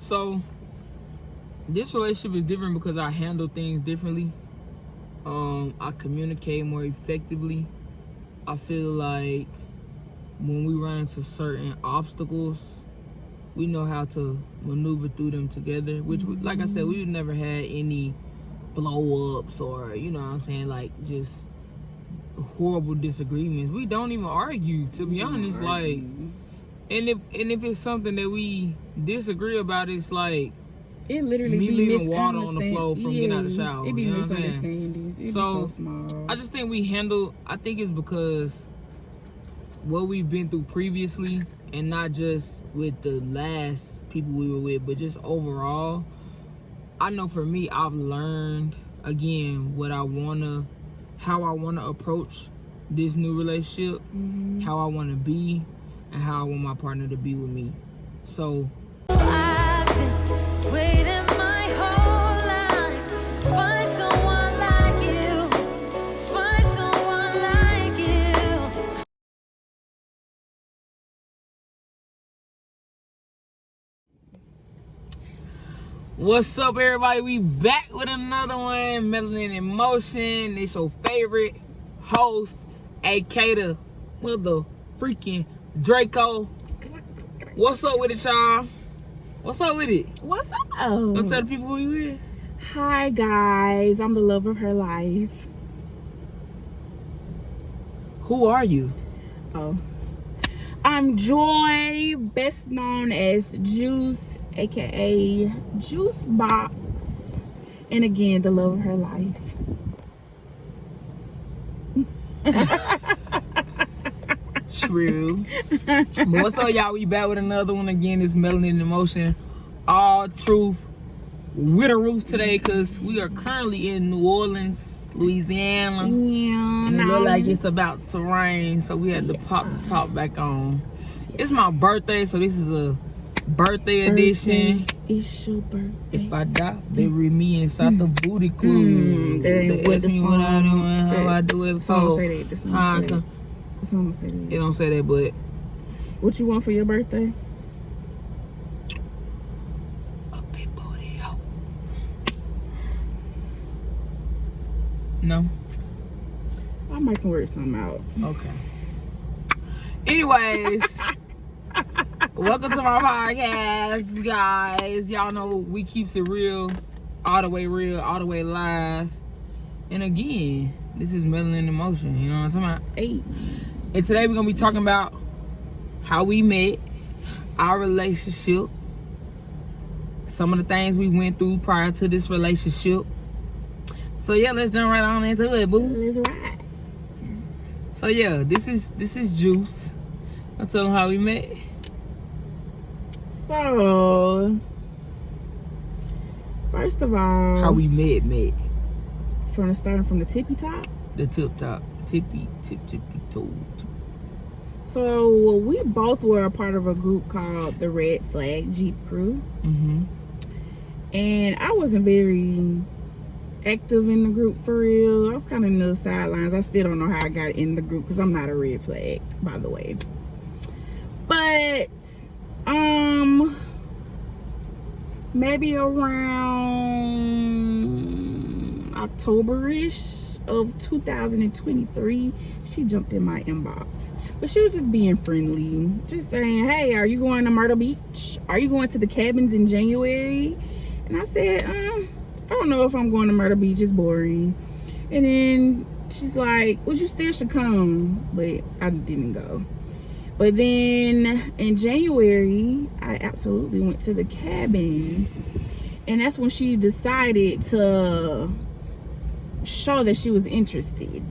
So this relationship is different because I handle things differently. I communicate more effectively. I feel like when we run into certain obstacles, we know how to maneuver through them together, which, like I said, we've never had any blow-ups or, you know what I'm saying, like, just horrible disagreements. We don't even argue, to be honest. Like, and if it's something that we disagree about, it's like it literally me be leaving water on the floor from getting out of the shower. It be you know what I'm saying? misunderstandings. It So, be so small. I just think we handle, I think it's because what we've been through previously, and not just with the last people we were with, but just overall. I know for me, I've learned, again, how I wanna approach this new relationship, how I wanna be, and how I want my partner to be with me. So I've been waiting my whole life to find someone like you, find someone like you. what's up, everybody? We back with another one, Melanin in Motion. It's your favorite host, aka the mother freaking Draco. What's up with it, y'all? What's up with it? What's up? Don't tell the people who you with. Hi guys, I'm the love of her life. Who are you? Oh, I'm Joy, best known as Juice, aka Juice Box, and again, the love of her life. True. But what's up, y'all? We back with another one again. It's Melanin in Motion. All truth with a roof today, because we are currently in New Orleans, Louisiana. Yeah, And it look like it's about to rain, so we had to pop the top back on. It's my birthday, so this is a birthday edition. It's your birthday. If I die, bury me inside the booty club. That ain't what Ask the me what I do song- and how I do it. The song So, say that. The song how I say that. come- The song say that. it don't say that, but What you want for your birthday? a big booty. Oh. No? I might can work something out. Okay. Anyways, welcome to my podcast, guys. Y'all know we keeps it real, all the way live. And again, this is Melanin in Motion. You know what I'm talking about? Hey. And today we're gonna be talking about how we met, our relationship, some of the things we went through prior to this relationship. So yeah, let's jump right on into it, boo. Let's ride. So yeah, this is Juice. I'll tell them how we met. So, first of all, How we met. starting from the tippy top. The tip top. Tippy toe. So we both were a part of a group called the Red Flag Jeep Crew. And I wasn't very active in the group for real. I was kind of in the sidelines. I still don't know how I got in the group because I'm not a red flag, by the way. But maybe around October-ish of 2023, she jumped in my inbox. But she was just being friendly, just saying, hey, are you going to Myrtle Beach? Are you going to the cabins in January? And I said, I don't know if I'm going to Myrtle Beach. It's boring. And then she's like, well, you still should come. But I didn't go. But then in January, I absolutely went to the cabins. And that's when she decided to show that she was interested.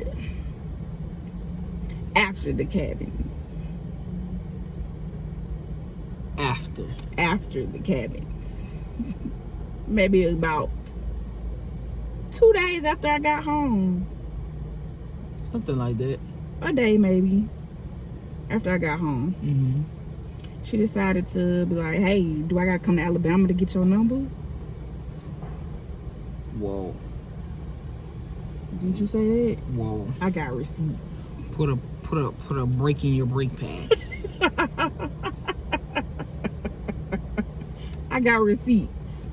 After the cabins. After the cabins. Maybe about 2 days after I got home. Something like that. A day maybe. After I got home. She decided to be like, hey, do I gotta come to Alabama to get your number? Whoa. Didn't you say that? Whoa. I got receipts. Put a brake in your brake pad. I got receipts.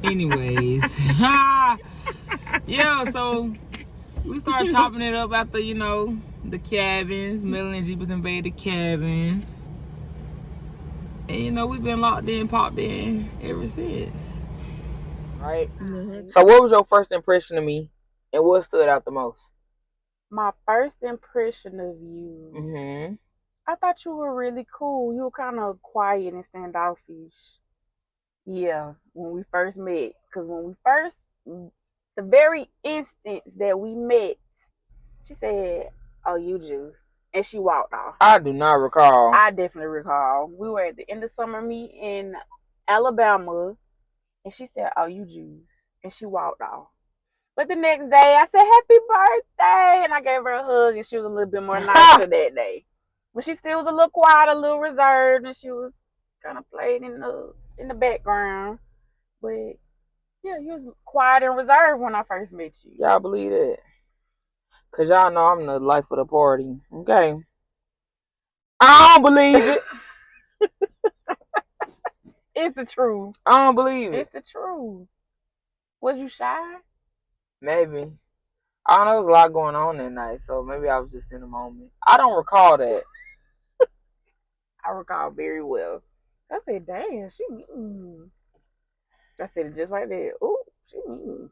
Anyways. Yeah, so we started chopping it up after, the cabins. Melanie and Jeepers invaded the cabins. And, we've been locked in, popped in ever since. Right? So what was your first impression of me? And what stood out the most? My first impression of you, Mm-hmm. I thought you were really cool. You were kind of quiet and standoffish. Yeah, when we first met. Because the very instant that we met, she said, "Oh, you Juice." And she walked off. I do not recall. I definitely recall. We were at the end of summer meet in Alabama. And she said, "Oh, you Juice." And she walked off. But the next day, I said, "Happy birthday." And I gave her a hug, and she was a little bit more nicer that day. But she still was a little quiet, a little reserved, and she was kind of played in the background. But, yeah, you was quiet and reserved when I first met you. Y'all believe that? Because y'all know I'm the life of the party. Okay. I don't believe it. It's the truth. I don't believe it. It's the truth. Was you shy? Maybe. I don't know. There was a lot going on that night, so maybe I was just in the moment. I don't recall that. I recall very well. I said, "Damn, she mean." I said it just like that. Ooh, she mean.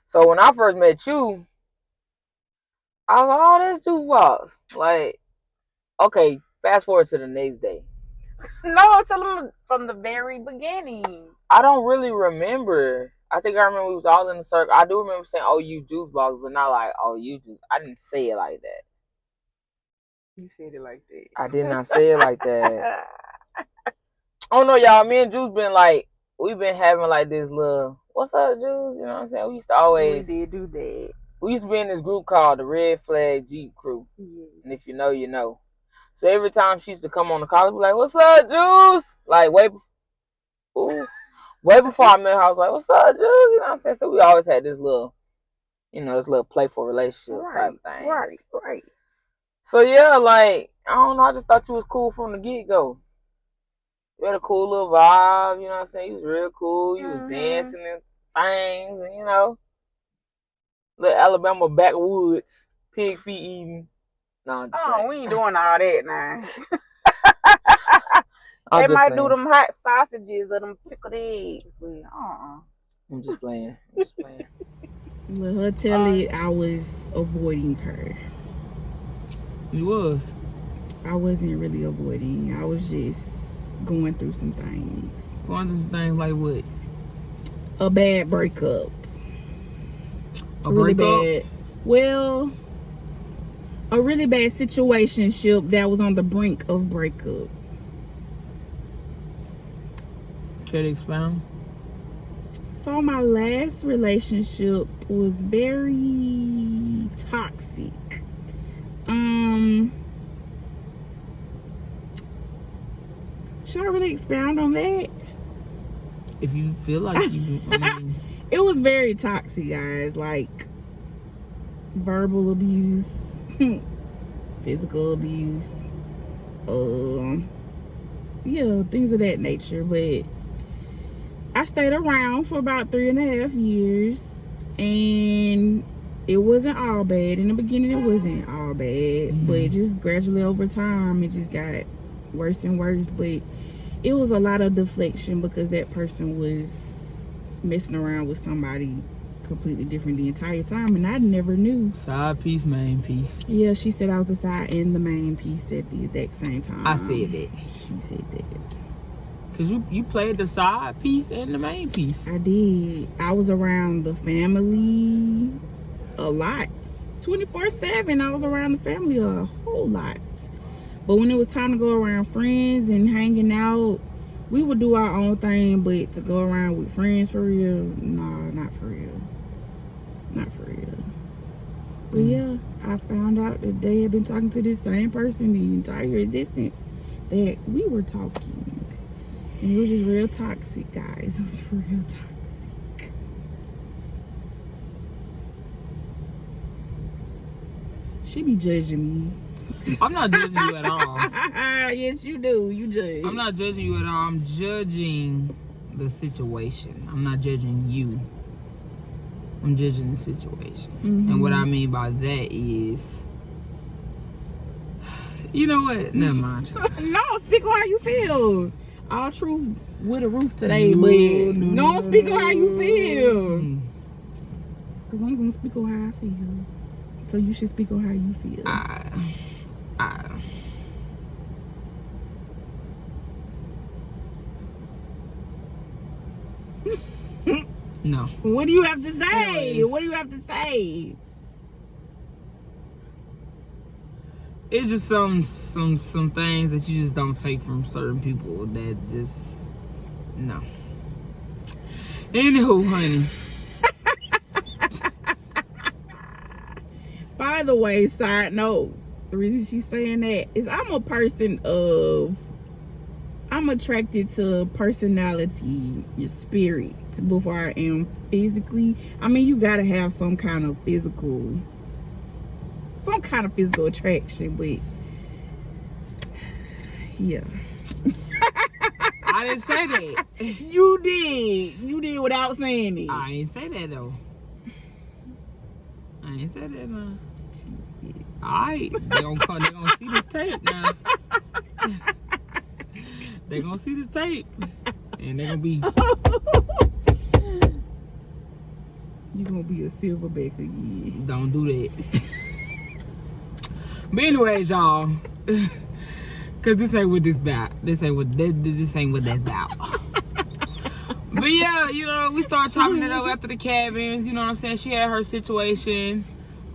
So when I first met you, I was like, "Oh, this dude was like, okay." Fast forward to the next day. No, tell them from the very beginning. I don't really remember. I think I remember we was all in the circle. I do remember saying, "Oh, you juice box," but not like, "Oh, you juice." I didn't say it like that. You said it like that. I did not say it like that. Oh no, y'all. Me and Juice been like, we've been having like this little, "What's up, Juice?" You know what I'm saying? We used to always. We did do that. We used to be in this group called the Red Flag Jeep Crew. Yes. And if you know, you know. So every time she used to come on the call, I'd be like, "What's up, Juice?" Like way before I met her, I was like, "What's up, Juice?" You know what I'm saying? So we always had this little, this little playful relationship type thing. Right. So yeah, like, I don't know, I just thought you was cool from the get-go. You had a cool little vibe, you know what I'm saying? You was real cool. You was dancing and things, and little Alabama backwoods, pig feet eating. No, we ain't doing all that now. They might do them hot sausages or them pickled eggs, but I'm just playing. Let her tell it. I was avoiding her. You was? I wasn't really avoiding. I was just going through some things. Going through some things like what? A bad breakup. Really bad. Well, a really bad situationship that was on the brink of breakup. Care to expound? So my last relationship was very toxic. Should I really expound on that? If you feel like you, It was very toxic, guys. Like verbal abuse, physical abuse, yeah, things of that nature. But I stayed around for about 3.5 years, and it wasn't all bad. In the beginning, it wasn't all bad, but just gradually over time, it just got worse and worse. But it was a lot of deflection because that person was messing around with somebody completely different the entire time, and I never knew. Side piece, main piece. Yeah, she said I was the side and the main piece at the exact same time. I said that. She said that. Cause you played the side piece and the main piece. I did. I was around the family a lot. 24/7, I was around the family a whole lot. But when it was time to go around friends and hanging out, we would do our own thing. But to go around with friends for real, nah, not for real. Not for real. But yeah, I found out that they had been talking to this same person the entire existence that we were talking. And it was just real toxic, guys. It was real toxic. She be judging me. I'm not judging you at all. Yes, you do. You judge. I'm not judging you at all. I'm judging the situation. I'm not judging you. I'm judging the situation. And what I mean by that is, you know what? Never mind. No, speak on how you feel. All truth with a roof today, but don't speak on how you feel. Because I'm going to speak on how I feel. So you should speak on how you feel. No. What do you have to say? Anyways. What do you have to say? It's just some things that you just don't take from certain people that just no. Anywho, honey. By the way, side note, the reason she's saying that is I'm attracted to personality, your spirit, before I am physically. I mean, you gotta have some kind of physical attraction, but yeah. I didn't say that. You did without saying it. I ain't say that though. I ain't say that now. Alright, they gonna see this tape now. They gonna see this tape, and they gonna be. You gonna be a silverback again. Don't do that. But anyways, y'all, cause this ain't what this about. This ain't what that's about. But yeah, you know, we started chopping it up after the cabins. You know what I'm saying? She had her situation.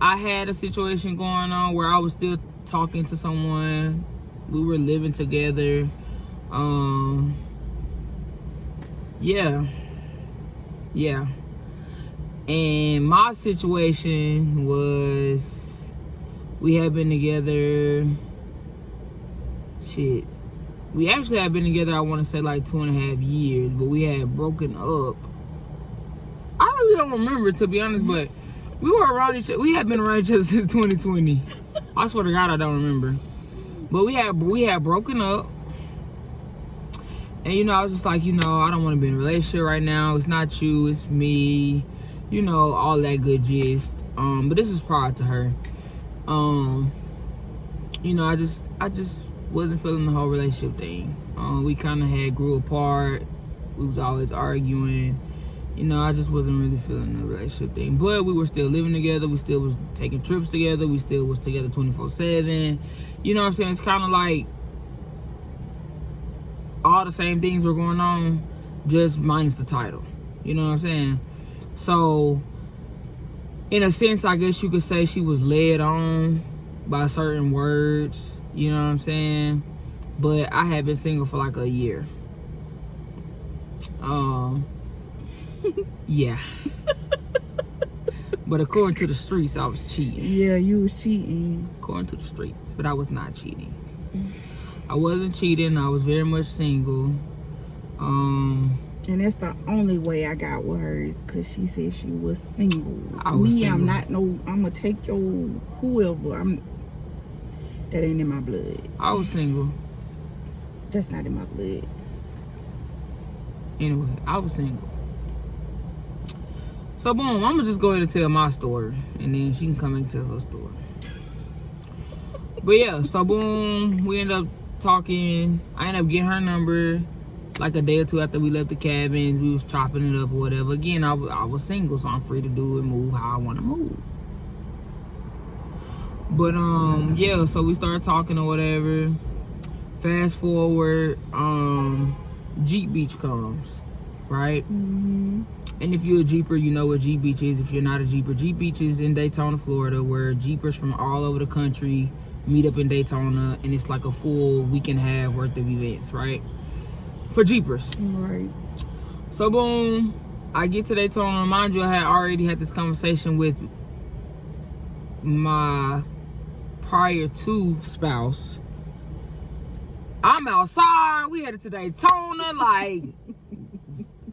I had a situation going on where I was still talking to someone. We were living together. Yeah. And my situation was, we had been together, we actually had been together, I want to say like 2.5 years, but we had broken up. I really don't remember, to be honest, but we were around each other. We had been around each other since 2020. I swear to God, I don't remember. But we had broken up. And, you know, I was just like, you know, I don't want to be in a relationship right now. It's not you, it's me. You know, all that good gist. But this is prior to her. You know, I just wasn't feeling the whole relationship thing. We kind of had grew apart. We was always arguing. You know, I just wasn't really feeling the relationship thing. But we were still living together. We still was taking trips together. We still was together 24/7. You know what I'm saying? It's kind of like all the same things were going on, just minus the title. You know what I'm saying? So, in a sense, I guess you could say she was led on by certain words. You know what I'm saying? But I had been single for like a year. Yeah. But according to the streets, I was cheating. Yeah, you was cheating. According to the streets. But I was not cheating. I wasn't cheating. I was very much single. And that's the only way I got with her is because she said she was single. I was single. I'm not I'm gonna take your whoever. That ain't in my blood. I was single. That's not in my blood. Anyway, I was single. So boom, I'm gonna just go ahead and tell my story, and then she can come and tell her story. But yeah, so boom, we end up talking. I ended up getting her number like a day or two after we left the cabins. We was chopping it up or whatever. Again, I was single, so I'm free to do and move how I want to move. But yeah, so we started talking or whatever. Fast forward, Jeep Beach comes, right? Mm-hmm. And if you're a Jeeper, you know what Jeep Beach is. If you're not a Jeeper, Jeep Beach is in Daytona, Florida, where Jeepers from all over the country meet up in Daytona, and it's like a full week and a half worth of events, right? For Jeepers. Right. So boom, I get to Daytona. Mind you, I had already had this conversation with my prior to spouse. I'm outside. We headed to Daytona. Like,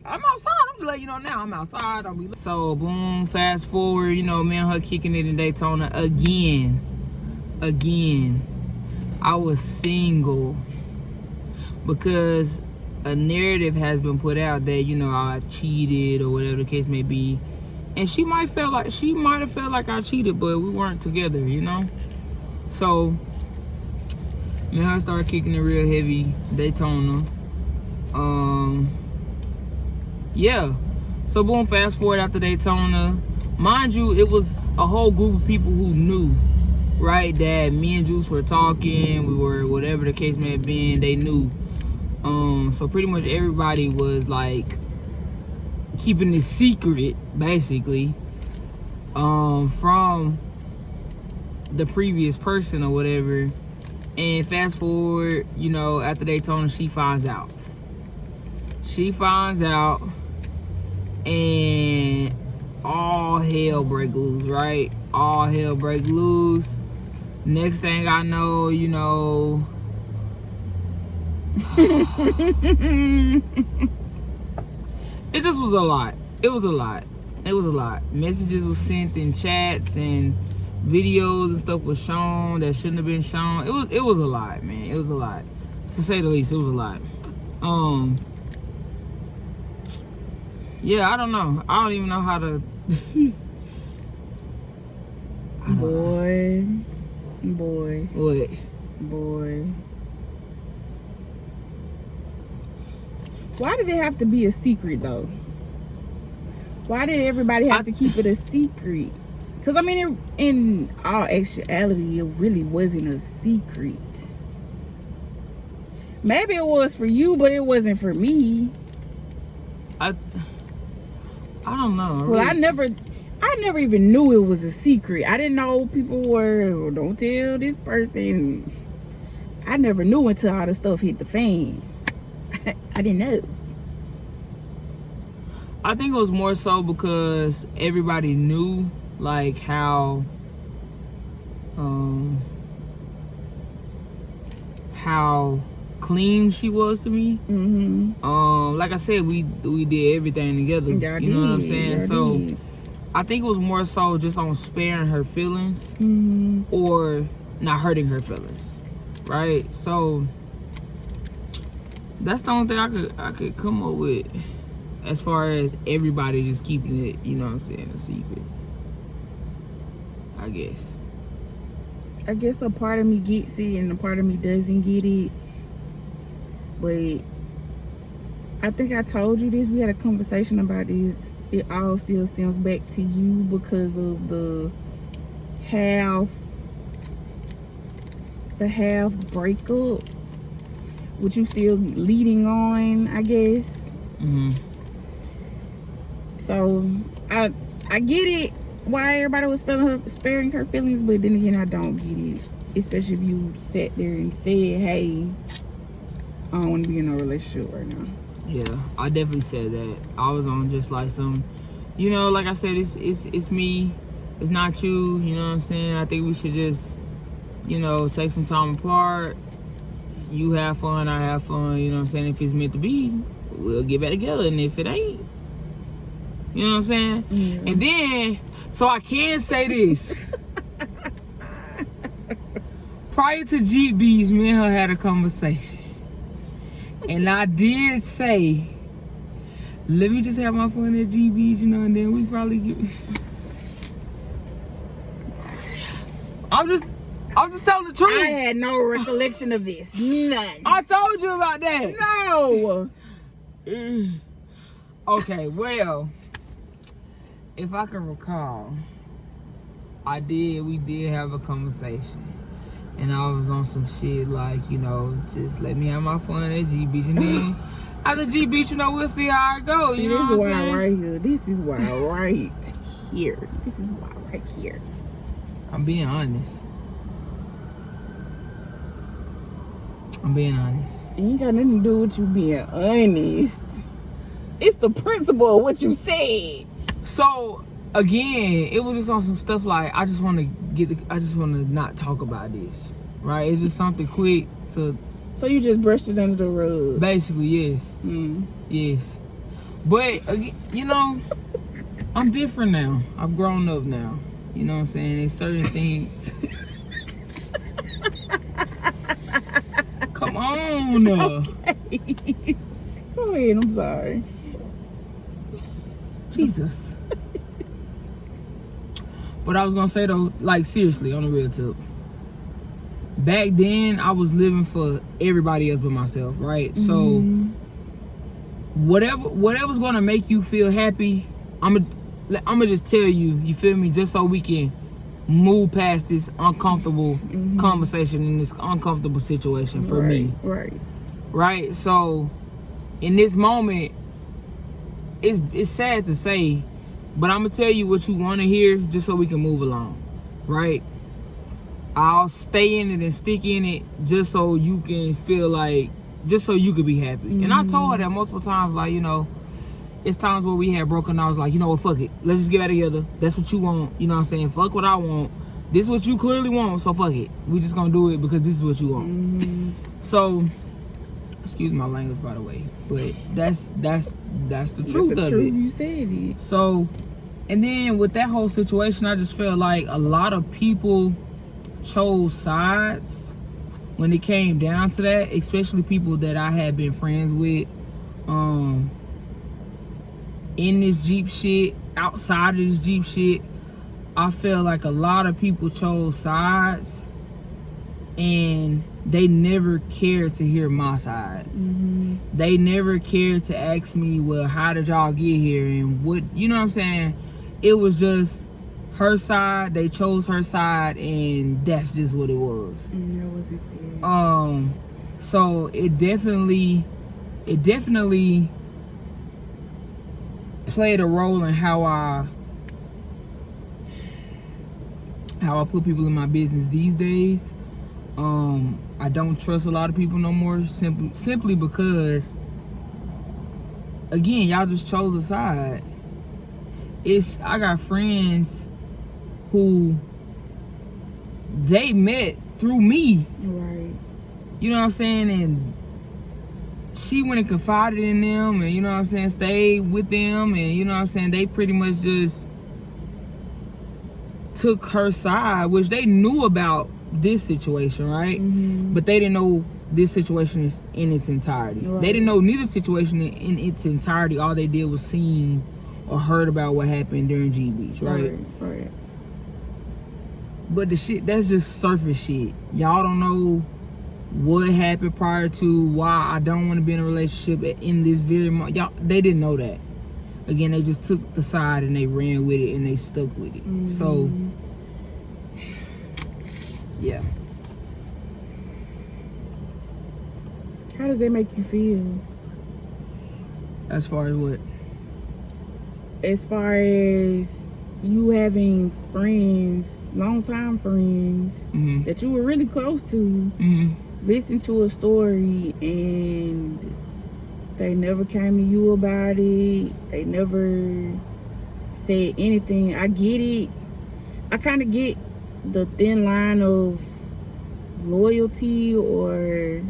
I'm outside. I'm just letting you know now. I'm outside. So boom, fast forward. You know, me and her kicking it in Daytona again. again, I was single because a narrative has been put out that, you know, I cheated or whatever the case may be. And she might have felt like I cheated, but we weren't together, you know? So, me and her started kicking it real heavy, Daytona. Yeah. So, boom, fast forward after Daytona. Mind you, it was a whole group of people who knew, right, that me and Juice were talking, we were, whatever the case may have been, they knew. So pretty much everybody was like keeping it secret, basically, from the previous person or whatever. And fast forward, you know, after Daytona, she finds out. And all hell break loose, right? All hell break loose. Next thing I know, you know, it just was a lot. It was a lot. Messages were sent in chats and videos and stuff was shown that shouldn't have been shown. It was a lot, man. It was a lot. To say the least, it was a lot. Yeah, I don't know. I don't even know how to Boy. What? Boy. Why did it have to be a secret, though? Why did everybody have to keep it a secret? Because, I mean, in all actuality, it really wasn't a secret. Maybe it was for you, but it wasn't for me. I don't know. Well, I never even knew it was a secret. I didn't know people were, oh, don't tell this person. I never knew until all the stuff hit the fan. I didn't know. I think it was more so because everybody knew, like, how clean she was to me. Mm-hmm. Like I said, we did everything together. You know what I'm saying? So I think it was more so just on sparing her feelings, mm-hmm. or not hurting her feelings, right? So that's the only thing I could come up with, as far as everybody just keeping it, you know what I'm saying, a secret. I guess a part of me gets it and a part of me doesn't get it. But I think I told you this. We had a conversation about this. It all still stems back to you because of the half breakup, with you still leading on, I guess. Mm-hmm. So I get it why everybody was sparing her feelings, but then again, I don't get it, especially if you sat there and said, hey, I don't want to be in a relationship right now. Yeah, I definitely said that. I was on just like some, you know, like I said, it's me, it's not you, you know what I'm saying? I think we should just, you know, take some time apart. You have fun, I have fun, you know what I'm saying? If it's meant to be, we'll get back together, and if it ain't, you know what I'm saying? Yeah. And then, so I can say this. Prior to GBs, me and her had a conversation. And I did say, let me just have my fun at GBs, you know, and then we probably get... I'm just telling the truth. I had no recollection of this. None. I told you about that. No. Okay, well, if I can recall, we did have a conversation. And I was on some shit like, you know, just let me have my fun at G Beach. And then after G Beach, you know, we'll see how it goes. You know what I'm saying? Right here. This is why right here. This is why right here. I'm being honest. It ain't got nothing to do with you being honest. It's the principle of what you said. So again, it was just on some stuff like I just want to not talk about this, right? It's just something quick to. So you just brushed it under the rug. Basically, yes. Yes. But you know, I'm different now. I've grown up now. You know what I'm saying? There's certain things. Come on. Go ahead, I'm sorry. Jesus. But I was gonna say though, like seriously, on the real tip. Back then, I was living for everybody else but myself, right? So whatever's gonna make you feel happy, I'ma just tell you. You feel me? Just so we can move past this uncomfortable conversation in this uncomfortable situation for me. Right. So in this moment, it's sad to say, but I'm gonna tell you what you want to hear just so we can move along, right? I'll stay in it and stick in it just so you can feel like, just so you could be happy. And I told her that multiple times, like, you know, it's times where we had broken. I was like, you know what, fuck it, let's just get back together. That's what you want, you know what I'm saying? Fuck what I want. This is what you clearly want, so fuck it. We just gonna do it because this is what you want. So, excuse my language, by the way, but that's the truth of it. You said it. So, and then with that whole situation, I just felt like a lot of people chose sides when it came down to that, especially people that I had been friends with in this Jeep shit, outside of this Jeep shit. I feel like a lot of people chose sides and they never cared to hear my side. They never cared to ask me, well, how did y'all get here and what, you know what I'm saying? It was just her side. They chose her side, and that's just what it was. That wasn't fair. So it definitely played a role in how I put people in my business these days. I don't trust a lot of people no more, simply because, again, y'all just chose a side. I got friends who they met through me. Right. You know what I'm saying? And she went and confided in them, and you know what I'm saying, stayed with them, and you know what I'm saying, they pretty much just took her side, which they knew about this situation, right? But they didn't know this situation is in its entirety. They didn't know neither situation in its entirety. All they did was seen or heard about what happened during G Beach, right? Right. But the shit, that's just surface shit. Y'all don't know what happened prior to why I don't want to be in a relationship in this very moment. Y'all, they didn't know that. Again, they just took the side and they ran with it and they stuck with it. So, yeah. How does that make you feel? As far as what? As far as you having friends, longtime friends that you were really close to, listen to a story and they never came to you about it. They never said anything. I get it. I kind of get the thin line of loyalty, or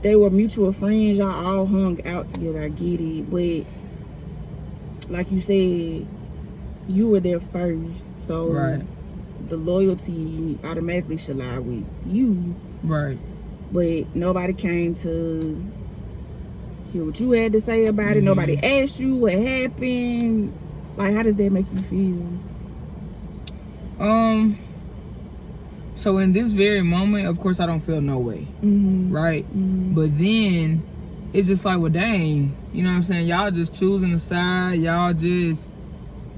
they were mutual friends. Y'all all hung out together. I get it. But like you said, you were there first. So the loyalty automatically should lie with you. Right. But nobody came to hear what you had to say about it. Nobody asked you what happened. Like, how does that make you feel? So in this very moment, of course, I don't feel no way. Right? But then it's just like, well, dang, you know what I'm saying? Y'all just choosing a side. Y'all just,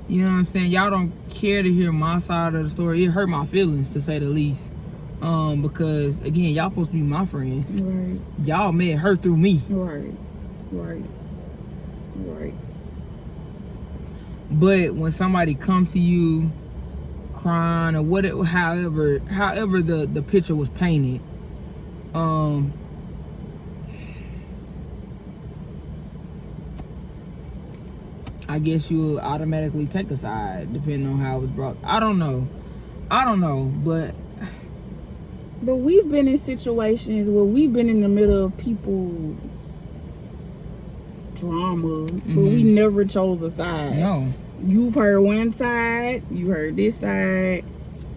you know what I'm saying? Y'all don't care to hear my side of the story. It hurt my feelings, to say the least. Because again, y'all supposed to be my friends. Right. Y'all met her through me. Right. But when somebody come to you crying or whatever, however the picture was painted, I guess you will automatically take a side depending on how it was brought. I don't know, but we've been in situations where we've been in the middle of people drama, but we never chose a side. No. You've heard one side, you heard this side,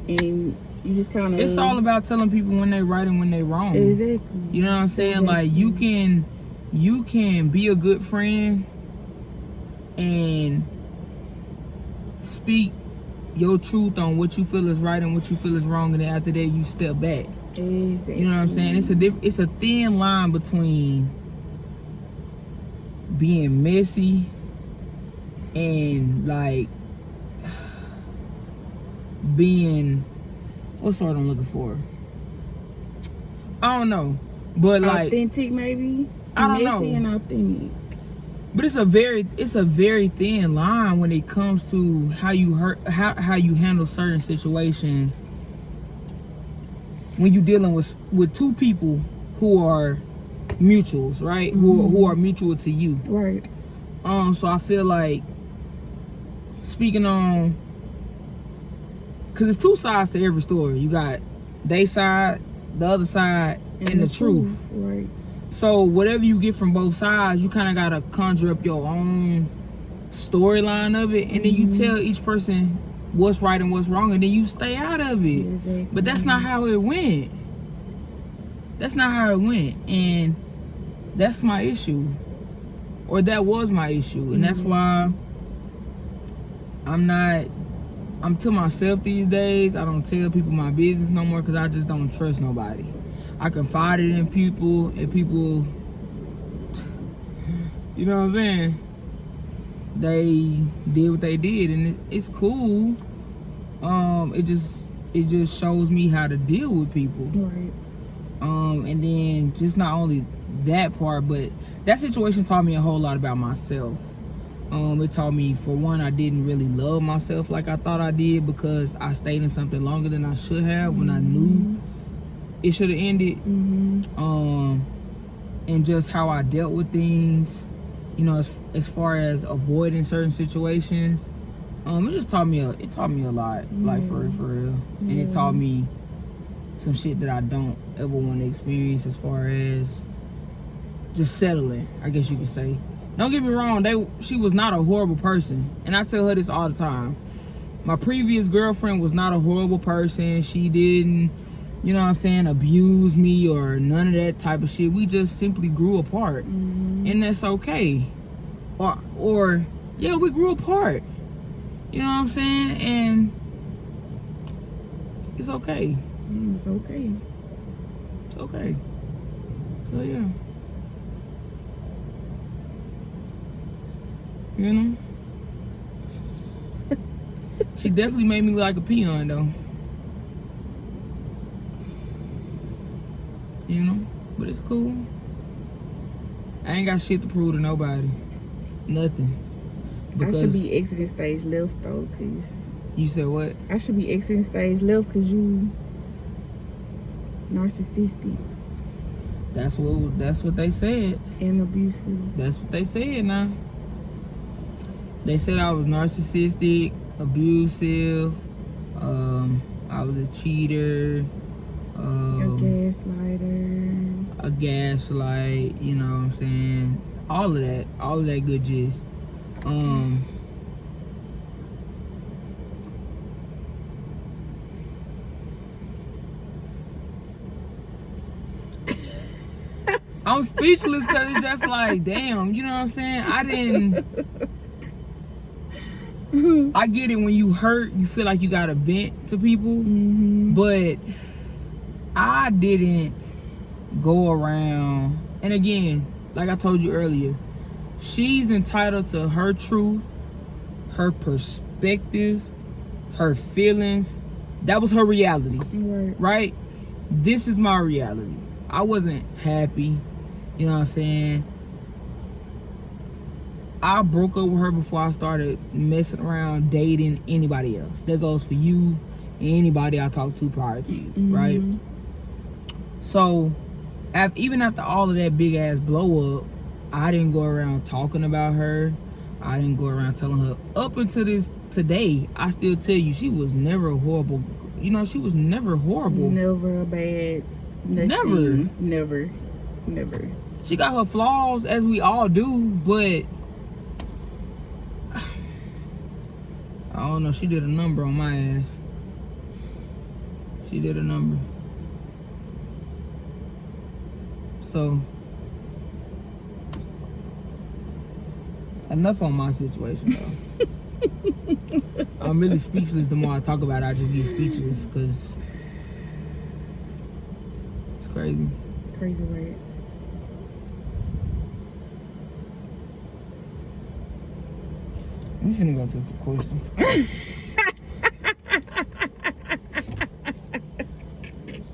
and You just kind of. It's all about telling people when they right and when they wrong. Exactly. You know what I'm saying? Exactly. Like you can be a good friend and speak your truth on what you feel is right and what you feel is wrong, and then after that you step back. Exactly. You know what I'm saying? It's a thin line between being messy and like being, what's the word I'm looking for? I don't know, but like authentic, maybe. I don't Messy know. and authentic. But it's a very thin line when it comes to how you handle certain situations when you're dealing with two people who are mutuals, right? Who are mutual to you. Right. So I feel like speaking on, because there's two sides to every story. You got they side, the other side, and the truth. Right. So whatever you get from both sides, you kind of gotta conjure up your own storyline of it, and then you tell each person what's right and what's wrong, and then you stay out of it. Exactly. But that's not how it went. That's not how it went, and that's my issue, or that was my issue, and that's why I'm to myself these days. I don't tell people my business no more because I just don't trust nobody. I confided in people, and people, you know what I'm saying? They did what they did, and it's cool. It just shows me how to deal with people. Right. And then just not only that part, but that situation taught me a whole lot about myself. It taught me, for one, I didn't really love myself like I thought I did because I stayed in something longer than I should have when I knew it should have ended. And just how I dealt with things, you know, as far as avoiding certain situations. It just taught me a lot, like for real. And it taught me some shit that I don't ever want to experience as far as just settling, I guess you could say. Don't get me wrong, she was not a horrible person. And I tell her this all the time. My previous girlfriend was not a horrible person. She didn't, you know what I'm saying, abuse me or none of that type of shit. We just simply grew apart. And that's okay. Or yeah, we grew apart. You know what I'm saying? And it's okay. It's okay. It's okay. So yeah. You know? She definitely made me look like a peon though. You know? But it's cool. I ain't got shit to prove to nobody. Nothing. I should be exiting stage left though, cause You said what? I should be exiting stage left cause you narcissistic That's what they said. and abusive. That's what they said now. They said I was narcissistic, abusive, I was a cheater, A gaslighter. a gaslight, you know what I'm saying? All of that good gist. I'm speechless because it's just like, damn, you know what I'm saying? I get it when you hurt, you feel like you gotta vent to people, but I didn't go around. And again, like I told you earlier, she's entitled to her truth, her perspective, her feelings. That was her reality, right? This is my reality. I wasn't happy, you know what I'm saying? I broke up with her before I started messing around dating anybody else. That goes for you and anybody I talked to prior to you, right? So, even after all of that big ass blow up, I didn't go around talking about her. I didn't go around telling her. Up until today, I still tell you, she was never a horrible. You know, she was never horrible. Never a bad. Nothing. Never. She got her flaws, as we all do, but I don't know. She did a number on my ass. She did a number. So, enough on my situation, though. I'm really speechless. The more I talk about it, I just get speechless because it's crazy. Crazy word. We finna go to some questions.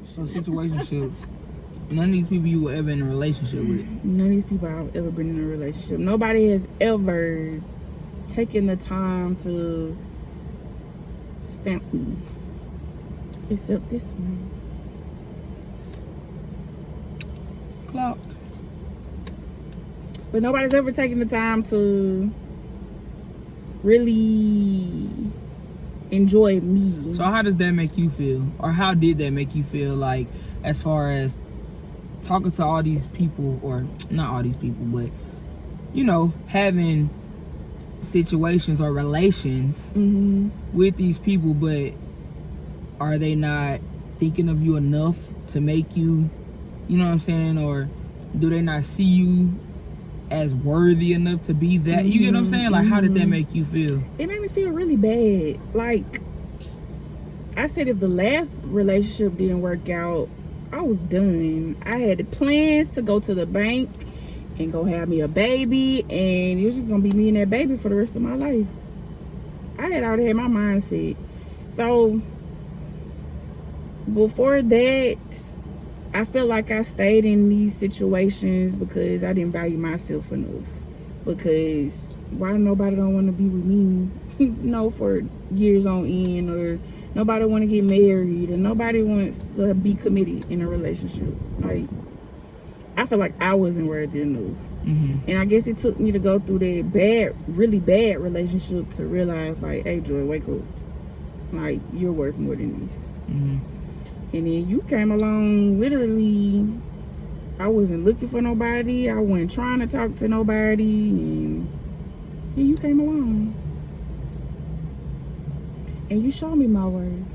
So situationships. None of these people you were ever in a relationship with. None of these people I've ever been in a relationship. Nobody has ever taken the time to stamp me. Except this one. Clout. But nobody's ever taken the time to really enjoy me. So how does that make you feel? Or how did that make you feel, like, as far as talking to all these people, or not all these people, but, you know, having situations or relations with these people, but are they not thinking of you enough to make you, you know what I'm saying, or do they not see you as worthy enough to be that? You get what I'm saying? Like, how did that make you feel? It made me feel really bad. Like, I said, if the last relationship didn't work out, I was done. I had plans to go to the bank and go have me a baby, and it was just gonna be me and that baby for the rest of my life. I had already had my mindset. So before that, I felt like I stayed in these situations because I didn't value myself enough. Because why nobody don't want to be with me, for years on end, or nobody want to get married, and nobody wants to be committed in a relationship. Like, I feel like I wasn't worthy enough. And I guess it took me to go through that really bad relationship to realize, like, hey, Joy, wake up. Like, you're worth more than this. And then you came along. Literally, I wasn't looking for nobody. I wasn't trying to talk to nobody. And you came along. And you showed me my word.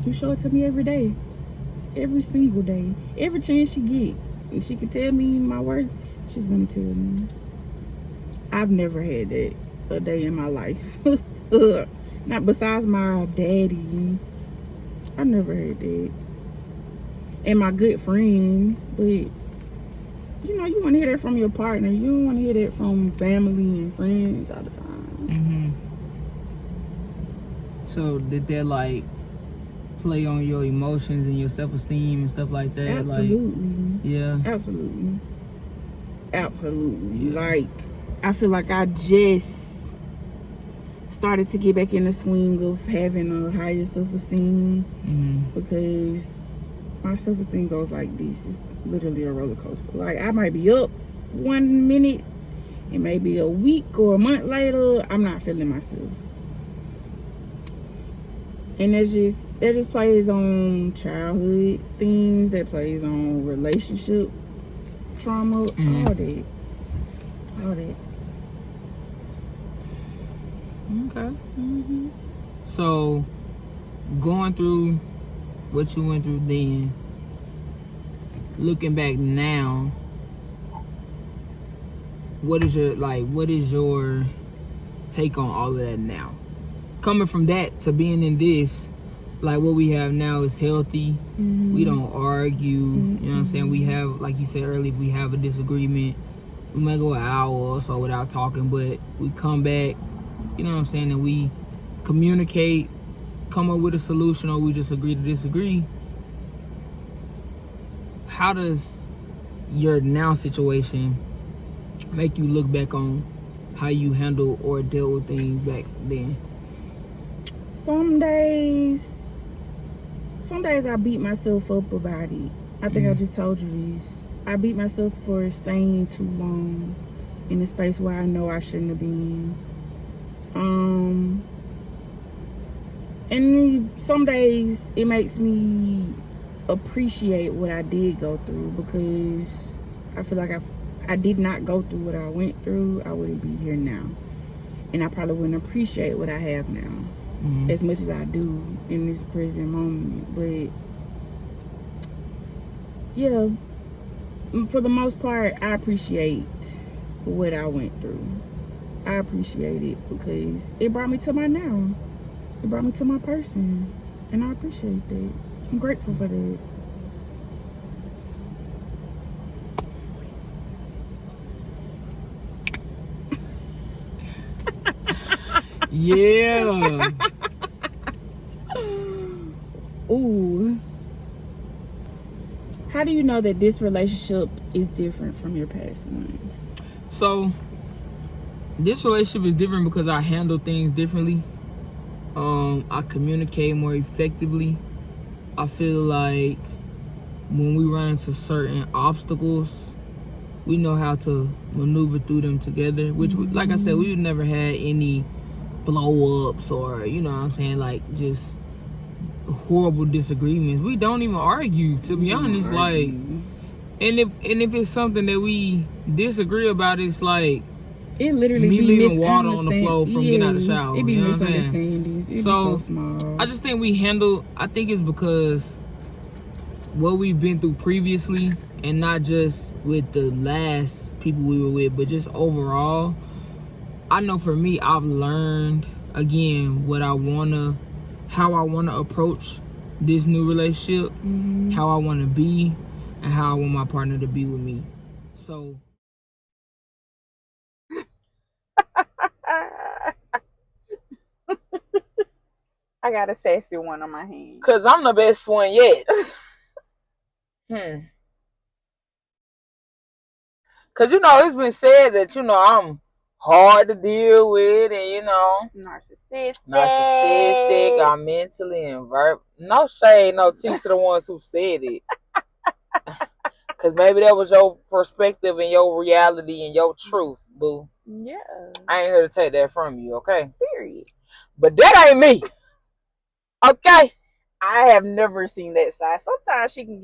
You show it to me every day. Every single day. Every chance she get. And she can tell me my word, she's going to tell me. I've never had that a day in my life. Not besides my daddy. I never had that. And my good friends. But, you want to hear that from your partner. You don't want to hear that from family and friends all the time. So did that, like, play on your emotions and your self-esteem and stuff like that? Absolutely. Like, yeah. Absolutely. Yeah. Like, I feel like I just started to get back in the swing of having a higher self-esteem because my self-esteem goes like this. It's literally a roller coaster. Like, I might be up 1 minute and maybe a week or a month later, I'm not feeling myself. And that just plays on childhood things, that plays on relationship trauma, all that. Okay. So, going through what you went through then, looking back now, what is your take on all of that now? Coming from that to being in this, like, what we have now is healthy. We don't argue. You know what I'm saying? We have, like you said earlier, if we have a disagreement, we might go an hour or so without talking, but we come back, you know what I'm saying, and we communicate, come up with a solution, or we just agree to disagree. How does your now situation make you look back on how you handle or dealt with things back then? Some days I beat myself up about it. I think I just told you this. I beat myself for staying too long in a space where I know I shouldn't have been. And some days it makes me appreciate what I did go through, because I feel like I did not go through what I went through, I wouldn't be here now. And I probably wouldn't appreciate what I have now. as much as I do in this present moment. But yeah, for the most part, I appreciate what I went through. I appreciate it because it brought me to my now. It brought me to my person, and I appreciate that. I'm grateful for that. Yeah. Ooh. How do you know that this relationship is different from your past ones? So this relationship is different because I handle things differently. I communicate more effectively. I feel like when we run into certain obstacles, we know how to maneuver through them together. Which, like I said, we've never had any blow ups or, you know what I'm saying, like just horrible disagreements. We don't even argue, to be honest. Like, and if it's something that we disagree about, it's like it literally me be leaving water on the floor from getting out of the shower. It be you know what I'm saying? misunderstandings. It be So, so small. I just think I think it's because what we've been through previously, and not just with the last people we were with, but just overall. I know for me, I've learned again how I wanna approach this new relationship, how I wanna be, and how I want my partner to be with me. So I got a sassy one on my hand. Cause I'm the best one yet. Cause it's been said that I'm hard to deal with, and narcissistic. I'm mentally and no shade, no tea to the ones who said it. Cause maybe that was your perspective and your reality and your truth, boo. Yeah. I ain't here to take that from you, okay? Period. But that ain't me. Okay? I have never seen that side. Sometimes she can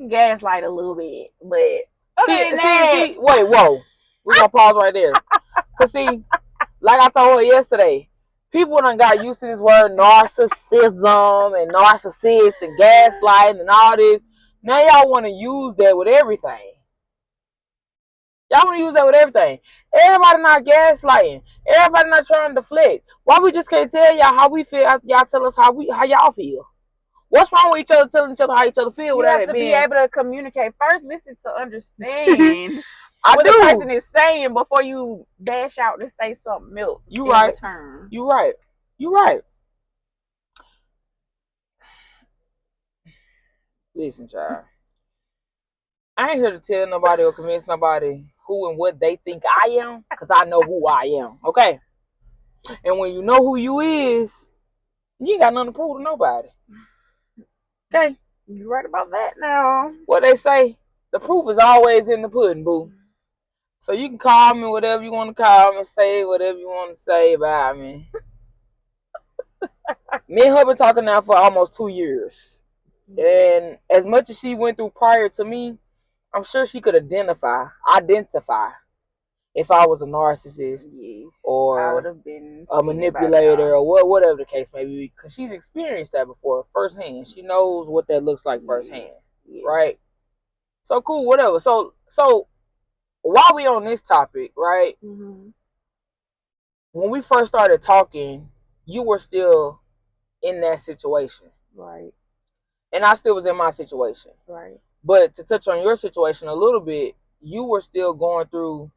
gaslight a little bit, but see, wait, whoa. We're gonna pause right there. Cause see, like I told her yesterday, people done got used to this word narcissism and narcissist and gaslighting and all this. Now y'all want to use that with everything. Y'all want to use that with everything. Everybody not gaslighting. Everybody not trying to deflect. Why we just can't tell y'all how we feel after y'all tell us how y'all feel? What's wrong with each other telling each other how each other feel? You have to be able to communicate. First, listen to understand what the person is saying before you dash out and say something else. You right. Return. You right. You right. Listen, child. I ain't here to tell nobody or convince nobody who and what they think I am, because I know who I am, okay? And when you know who you is, you ain't got nothing to prove to nobody. Okay? You right about that now. What they say, the proof is always in the pudding, boo. So you can call me whatever you want to call me, say whatever you want to say about me. Me and her been talking now for almost 2 years. And as much as she went through prior to me, I'm sure she could identify if I was a narcissist or I would have been a manipulator or whatever the case may be, because she's experienced that before firsthand. She knows what that looks like firsthand, right? So cool, whatever. So while we on this topic, right? Mm-hmm. When we first started talking, you were still in that situation, right? And I still was in my situation, right? But to touch on your situation a little bit, you were still going through,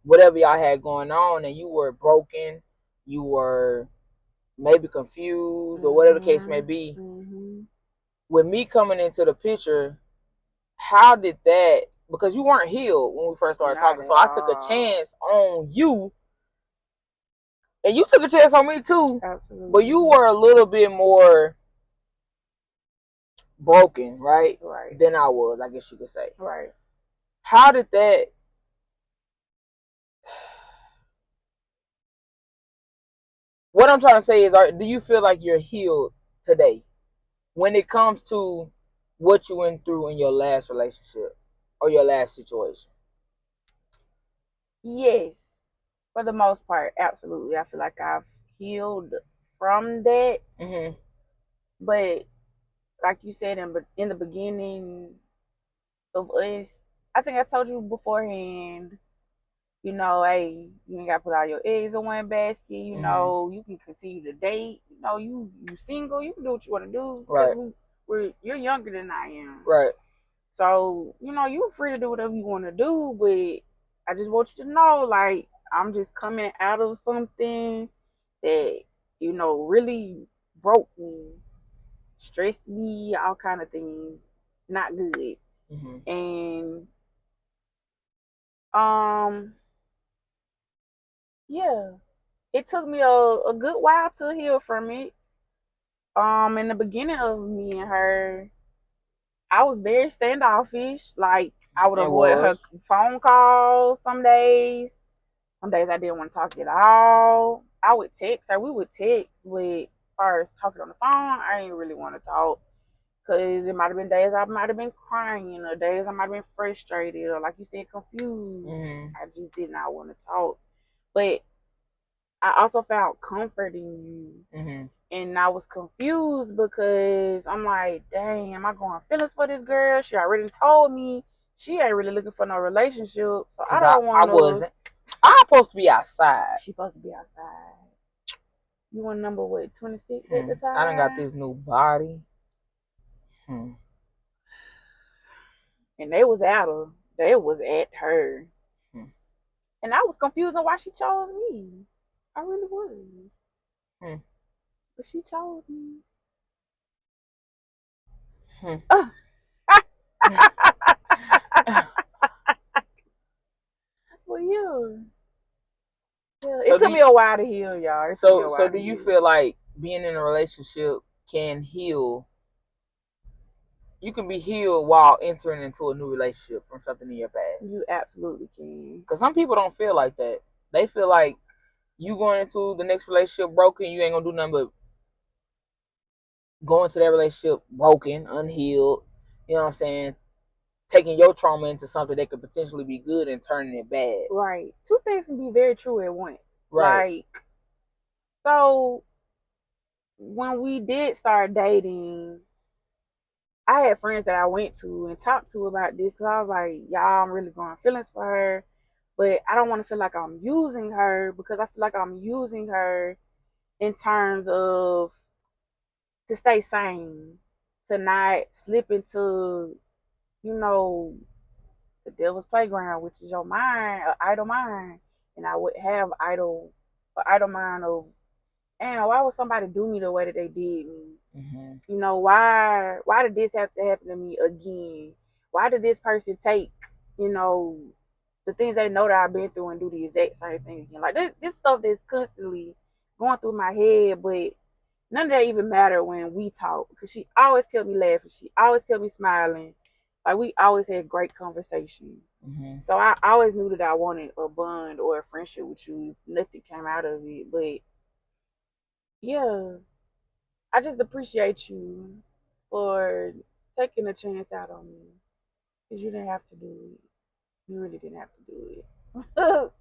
whatever y'all had going on, and you were broken, you were maybe confused, or whatever the case may be. Mm-hmm. With me coming into the picture, how did that, because you weren't healed when we first started talking, so I took a chance on you, and you took a chance on me too. Absolutely. But you were a little bit more broken, right? Right. Than I was, I guess you could say. Right. How did that... What I'm trying to say is, do you feel like you're healed today when it comes to what you went through in your last relationship or your last situation? Yes. For the most part, absolutely. I feel like I've healed from that. Mm-hmm. But like you said in the beginning of us, I think I told you beforehand, hey, you ain't got to put all your eggs in one basket. You can continue to date. You single. You can do what you want to do. Right. Because you're younger than I am. Right. So, you're free to do whatever you want to do, but I just want you to know, like, I'm just coming out of something that, really broke me, stressed me, all kind of things, not good. Mm-hmm. And, yeah, it took me a good while to heal from it. In the beginning of me and her, I was very standoffish. Like, I would It avoid her was. phone calls some days. Some days I didn't want to talk at all. I would text her. We would text, but as far as talking on the phone, I didn't really want to talk. Because it might have been days I might have been crying, or days I might have been frustrated, or like you said, confused. Mm-hmm. I just did not want to talk. But I also found comfort in you. Mm-hmm. And I was confused because I'm like, dang, am I going feelings for this girl? She already told me she ain't really looking for no relationship. So I don't want to. I wasn't. I'm supposed to be outside. She supposed to be outside. You want number what, 26 at the time? I done got this new body. And they was at her. And I was confused on why she chose me. I really was. But she chose me. Well, yeah. It took me a while to heal, y'all. So do you feel like being in a relationship can heal? You can be healed while entering into a new relationship from something in your past. You absolutely can. Because some people don't feel like that. They feel like you going into the next relationship broken, you ain't gonna do nothing but go into that relationship broken, unhealed. You know what I'm saying? Taking your trauma into something that could potentially be good and turning it bad. Right. Two things can be very true at once. Right. Like, so when we did start dating, I had friends that I went to and talked to about this because I was like, y'all, I'm really going feelings for her, but I don't want to feel like I'm using her, because I feel like I'm using her in terms of to stay sane, to not slip into, the devil's playground, which is your mind, an idle mind. And I would have an idle mind of, damn, why would somebody do me the way that they did me? Mm-hmm. Why did this have to happen to me again? Why did this person take, the things they know that I've been through and do the exact same thing again? Like, this stuff that's constantly going through my head, but none of that even mattered when we talk, because she always kept me laughing. She always kept me smiling. Like, we always had great conversations. Mm-hmm. So I always knew that I wanted a bond or a friendship with you. Nothing came out of it. But yeah, I just appreciate you for taking a chance out on me. Because you didn't have to do it. You really didn't have to do it.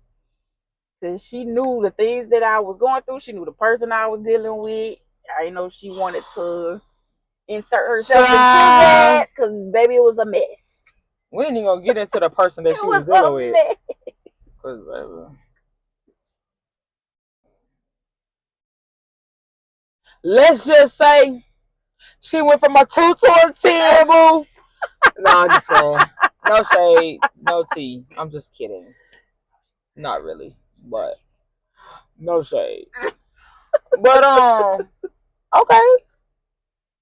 Because she knew the things that I was going through. She knew the person I was dealing with. I know she wanted to insert herself into that, because, baby, it was a mess. We ain't even gonna get into the person that she was dealing with. Cause, let's just say she went from a 2 to a 10, boo. No, I'm just saying. No shade, no tea. I'm just kidding. Not really, but no shade. But okay.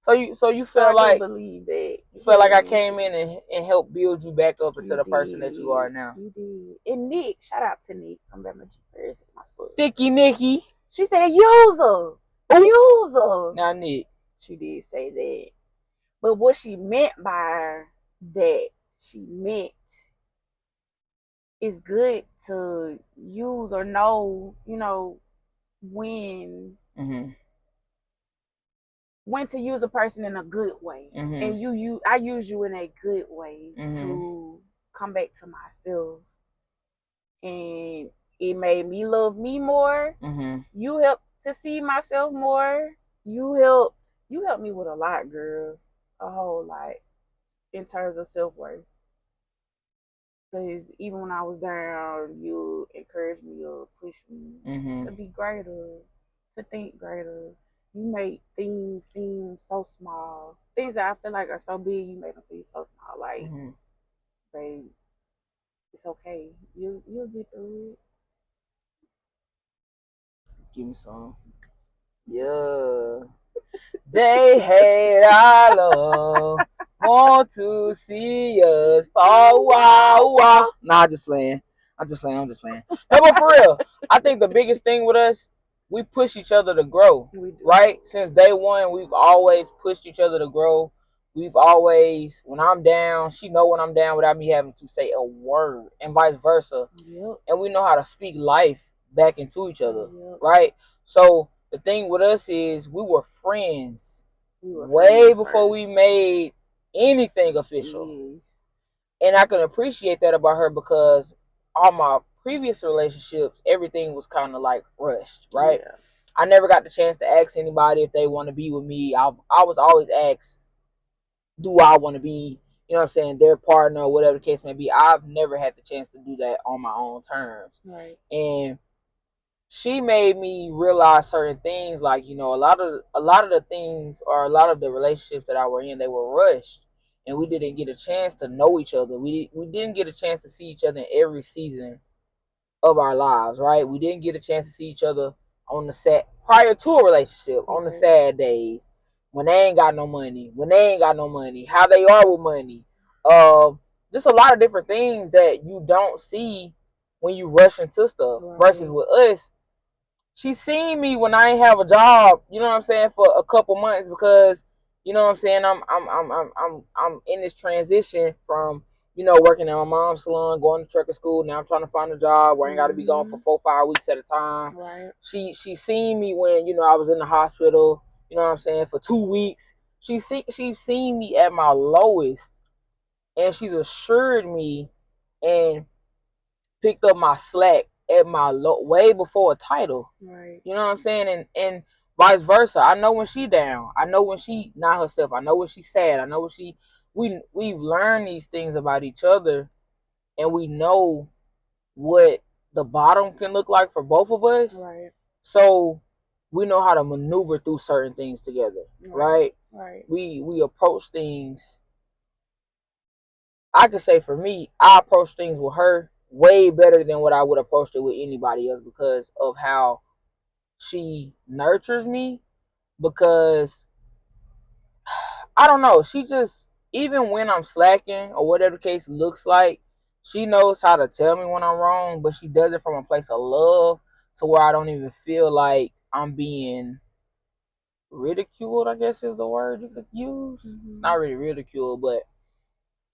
So you feel like believe that. You feel like I came in and helped build you back up into the person that you are now. You did. And Nick, shout out to Nick from Bama Jeepers. That's my son. Thicky Nicky. She said, use her. Use her. Now, Nick. She did say that. But what she meant by that, she meant it's good to use or know, when to use a person in a good way. And I use you in a good way to come back to myself. And It made me love me more. Mm-hmm. You helped to see myself more. You helped me with a lot, girl. A whole lot in terms of self-worth. Because even when I was down, you encouraged me or pushed me Mm-hmm. to be greater, to think greater. You make things seem so small. Things that I feel like are so big, you make them seem so small. Like, Mm-hmm. babe, it's okay. You'll get through it. Give me some. Yeah. They hate our love. Want to see us fall. Wow, wow. Nah, I'm just playing. I'm just playing. No, but for real, I think the biggest thing with us, we push each other to grow. We do. Right? Since day one, we've always pushed each other to grow. We've always, when I'm down, she know when I'm down without me having to say a word, and vice versa. Yep. And we know how to speak life back into each other. Yep. Right? So the thing with us is we were friends We were way friends before first. we made anything official. Yes. And I can appreciate that about her because all my previous relationships, everything was kind of like rushed, right? Yeah. I never got the chance to ask anybody if they want to be with me. I was always asked, do I want to be, you know what I'm saying, their partner or whatever the case may be. I've never had the chance to do that on my own terms. Right. And she made me realize certain things, like, you know, a lot of the things, or a lot of the relationships that I were in, they were rushed, and we didn't get a chance to know each other. We didn't get a chance to see each other in every season of our lives, right? We didn't get a chance to see each other on the sad, prior to a relationship, on the sad days, when they ain't got no money, how they are with money, just a lot of different things that you don't see when you rush into stuff. Right. Versus with us, she seen me when I ain't have a job, you know what I'm saying, for a couple months, because, you know what I'm saying, I'm in this transition from, you know, working at my mom's salon, going to trucker school. Now I'm trying to find a job where I ain't got to be gone for 4-5 weeks at a time. Right. She seen me when, you know, I was in the hospital, you know what I'm saying, for 2 weeks. She's seen me at my lowest, and she's assured me and picked up my slack at my way before a title. Right. You know what I'm saying? And vice versa. I know when she down. I know when she not herself. I know when she's sad. I know when we've learned these things about each other, and we know what the bottom can look like for both of us. Right. So we know how to maneuver through certain things together. Right? Right. We approach things. I could say for me, I approach things with her way better than what I would approach it with anybody else, because of how she nurtures me. Because I don't know, she just, even when I'm slacking or whatever the case looks like, she knows how to tell me when I'm wrong, but she does it from a place of love, to where I don't even feel like I'm being ridiculed, I guess is the word you could use. It's not really ridiculed, but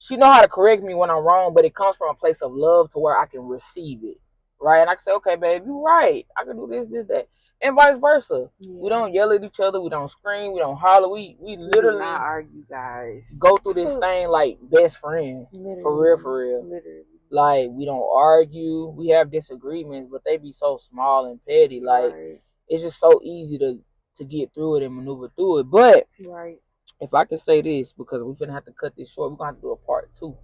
she know how to correct me when I'm wrong, but it comes from a place of love to where I can receive it, right? And I can say, okay, babe, you're right. I can do this, that, and vice versa. Yeah. We don't yell at each other. We don't scream. We don't holler. We literally do not argue, guys. Go through this thing like best friends. Literally. For real. Literally. Like, we don't argue. We have disagreements, but they be so small and petty. Like, it's just so easy to get through it and maneuver through it. But if I can say this, because we're gonna have to cut this short, we're gonna have to do a part 2. We're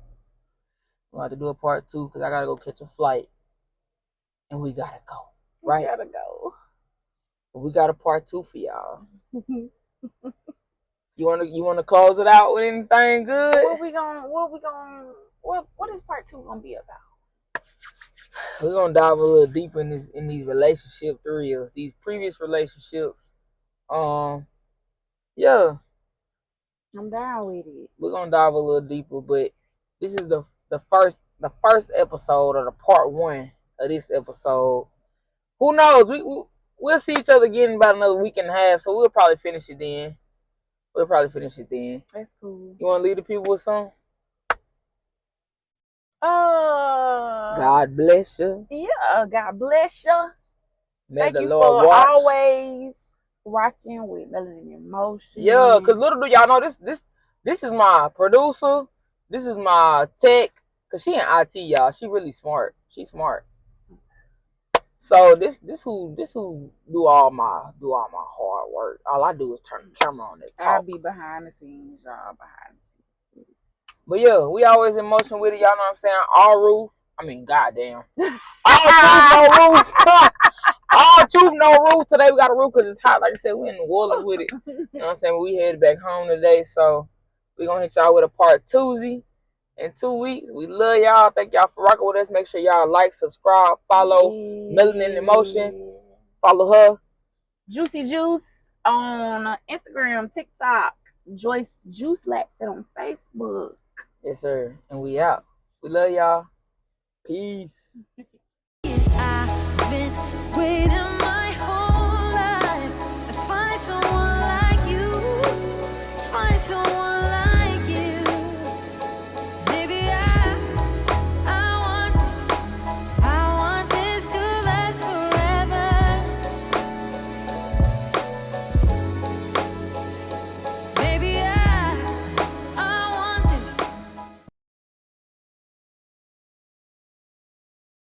gonna have to do a part 2 because I gotta go catch a flight, and we gotta go. Right? We gotta go. But we got a part 2 for y'all. You wanna close it out with anything good? What is part 2 gonna be about? We're gonna dive a little deeper in these relationship thrills, these previous relationships. Yeah. I'm down with it. We're gonna dive a little deeper, but this is the first episode, or the part 1 of this episode. Who knows? We'll see each other again in about another week and a half, so we'll probably finish it then. That's cool. You want to leave the people with something? God bless you. Yeah, God bless you. May the you Lord for watch. Always rocking with Melanin Emotion. Yeah, because little do y'all know, this is my producer. This is my tech. Because she in IT, y'all. She really smart. She's smart. So this who do all my hard work. All I do is turn the camera on and I'll talk. be behind the scenes, y'all. Behind the scenes. But yeah, we always in motion with it. Y'all know what I'm saying? All roof. I mean, goddamn. All truth, no roof. All truth, no roof. Today we got a roof because it's hot. Like I said, we in New Orleans with it. You know what I'm saying? We headed back home today, so we gonna hit y'all with a part 2 in 2 weeks. We love y'all. Thank y'all for rocking with us. Make sure y'all like, subscribe, follow Melanin in Motion. Follow her. Juicy Juice on Instagram, TikTok. Joyce Juice Laps on Facebook. Yes, sir. And we out. We love y'all. Peace. I've been waiting